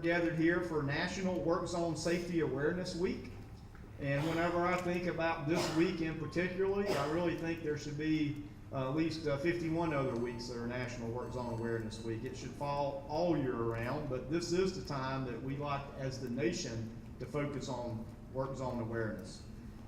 gathered here for National Work Zone Safety Awareness Week. And whenever I think about this week in particularly, I really think there should be at least 51 other weeks that are National Work Zone Awareness Week. It should fall all year around, but this is the time that we like as the nation to focus on work zone awareness.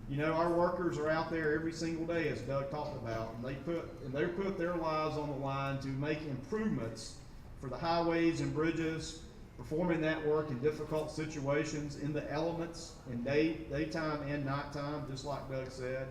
You know, our workers are out there every single day, as Doug talked about, and they put their lives on the line to make improvements for the highways and bridges, performing that work in difficult situations, in the elements, in daytime and nighttime, just like Doug said.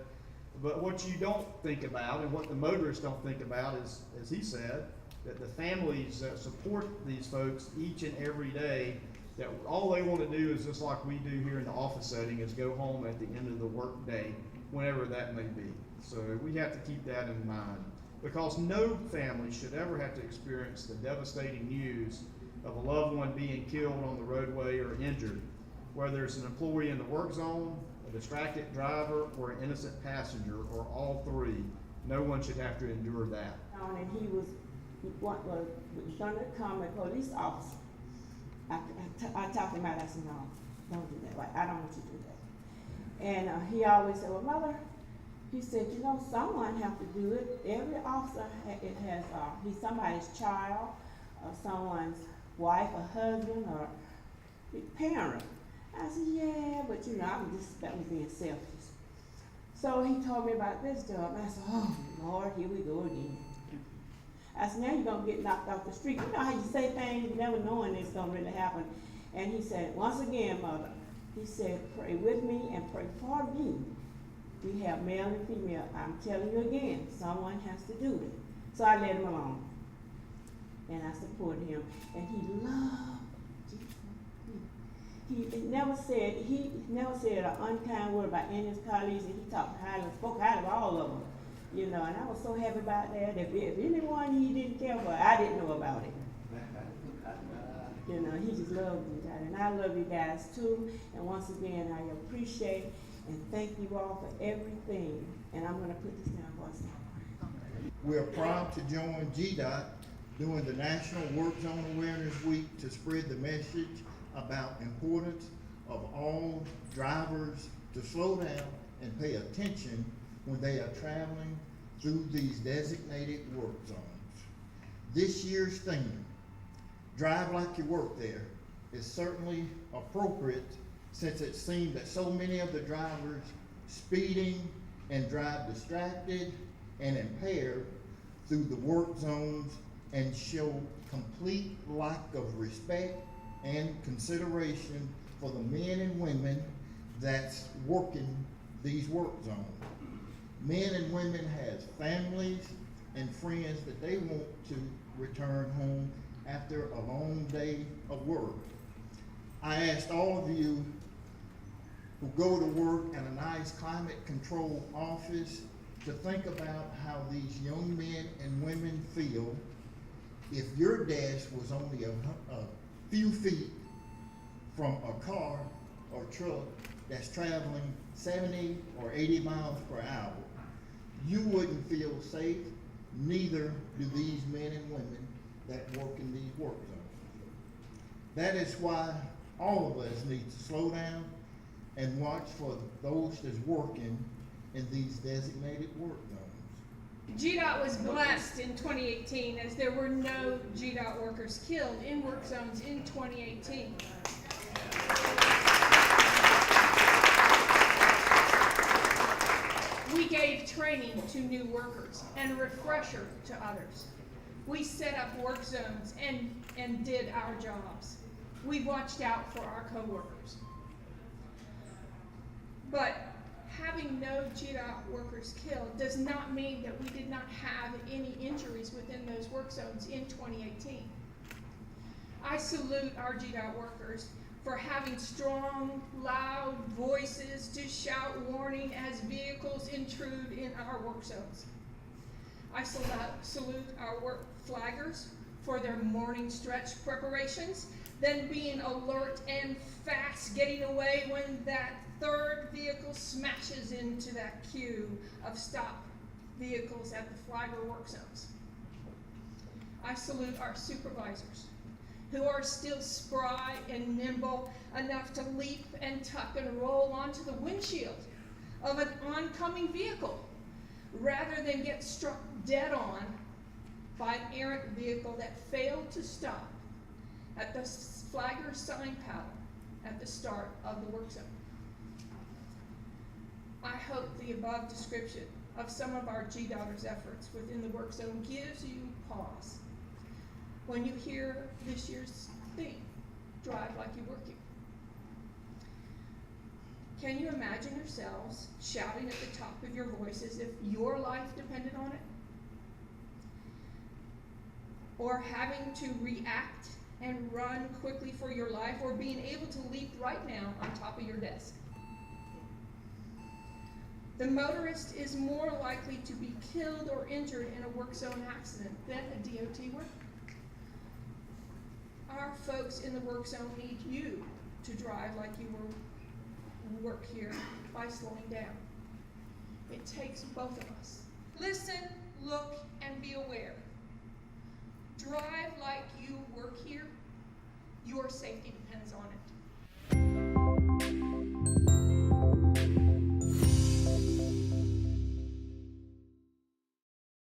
But what you don't think about, and what the motorists don't think about, is, as he said, that the families that support these folks each and every day, that all they want to do is just like we do here in the office setting, is go home at the end of the work day, whenever that may be. So we have to keep that in mind, because no family should ever have to experience the devastating news of a loved one being killed on the roadway or injured, whether it's an employee in the work zone, a distracted driver, or an innocent passenger, or all three. No one should have to endure that. And he was going to come a police officer. I talked him out. I said, no, don't do that. Like, I don't want you to do that. And he always said, well, Mother, he said, you know, someone have to do it. Every officer, he's somebody's child, or someone's wife, or husband, or parent. I said, yeah, but you know, that was being selfish. So he told me about this job. I said, oh, Lord, here we go again. I said, now you're going to get knocked off the street. You know how you say things, never knowing it's going to really happen. And he said, once again, Mother, he said, pray with me and pray for me. We have male and female. I'm telling you again, someone has to do it. So I let him alone. And I supported him. And he loved Jesus. He never said an unkind word about any of his colleagues, and he spoke highly of all of them. You know, and I was so happy about that. If anyone he didn't care for, I didn't know about it. You know, he just loved you guys. And I love you guys too. And once again, I appreciate and thank you all for everything. And I'm going to put this down for a second. We're proud to join GDOT during the National Work Zone Awareness Week to spread the message about importance of all drivers to slow down and pay attention when they are traveling through these designated work zones. This year's theme, Drive Like You Work There, is certainly appropriate since it seems that so many of the drivers speeding and drive distracted and impaired through the work zones and show complete lack of respect and consideration for the men and women that's working these work zones. Men and women has families and friends that they want to return home after a long day of work. I asked all of you who go to work in a nice climate control office to think about how these young men and women feel if your desk was only a few feet from a car or truck that's traveling 70 or 80 miles per hour. You wouldn't feel safe, neither do these men and women that work in these work zones. That is why all of us need to slow down and watch for those that's working in these designated work zones. GDOT was blessed in 2018 as there were no GDOT workers killed in work zones in 2018. We gave training to new workers and a refresher to others. We set up work zones and did our jobs. We watched out for our coworkers. But having no GDOT workers killed does not mean that we did not have any injuries within those work zones in 2018. I salute our GDOT workers for having strong, loud voices to shout warning as vehicles intrude in our work zones. I salute our work flaggers for their morning stretch preparations, then being alert and fast, getting away when that third vehicle smashes into that queue of stop vehicles at the flagger work zones. I salute our supervisors who are still spry and nimble enough to leap and tuck and roll onto the windshield of an oncoming vehicle rather than get struck dead on by an errant vehicle that failed to stop at the flagger sign panel at the start of the work zone. I hope the above description of some of our GDOTers' efforts within the work zone gives you pause when you hear this year's theme, Drive Like You Work Here. Can you imagine yourselves shouting at the top of your voice as if your life depended on it? Or having to react and run quickly for your life, or being able to leap right now on top of your desk? The motorist is more likely to be killed or injured in a work zone accident than a DOT worker. Our folks in the work zone need you to drive like you work here by slowing down. It takes both of us. Listen, look, and be aware. Drive like you work here. Your safety depends on it.